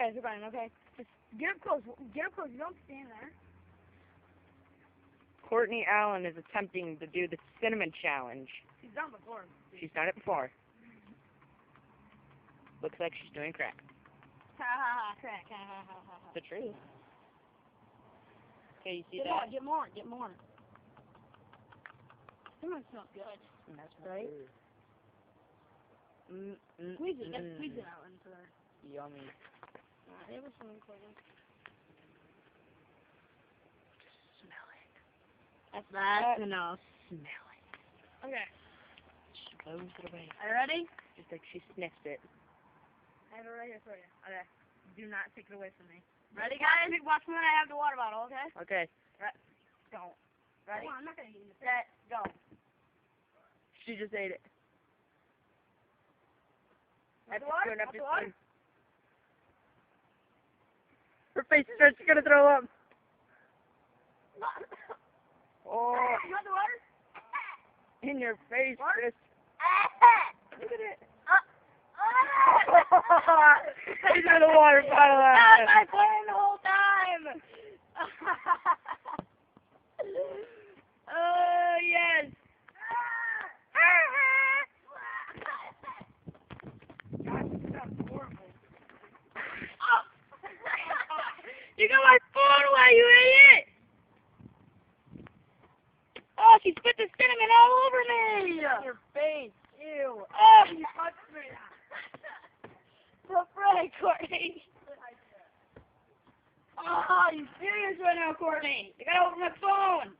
guys are going, okay? Just get up close. Get up close. You don't stand there. Courtney Allen is attempting to do the cinnamon challenge. She's done before. She's done it before. Looks like she's doing crack. Ha ha ha, crack. Ha ha ha ha. The truth. Okay, you see Get that? more, get more. Cinnamon smells good. That's right. Squeeze it. Let's squeeze it out into there. Yummy. There was some recording. Smell it. That's enough. Smell it. Okay. She blows it away. Are you ready? Just like she sniffs it. I have it right here for you. Okay. Do not take it away from me. Ready, guys? Watch me when I have the water bottle, okay? Okay. Go. Ready? Come on, I'm not gonna eat it. Set. Go. She just ate it. Want the water? Want the water? Her face starts gonna throw up. Oh, Want the water? in your face, Chris. Look at it. He's got a water bottle out. That was my plan the whole time. Oh, yes. God, this sounds horrible. Oh. You got my phone away, you idiot. Oh, she spit the cinnamon all over me. Your face. Ew. Oh, you touched me. So Frank, Courtney. Oh, you serious right now, Courtney? You gotta open my phone.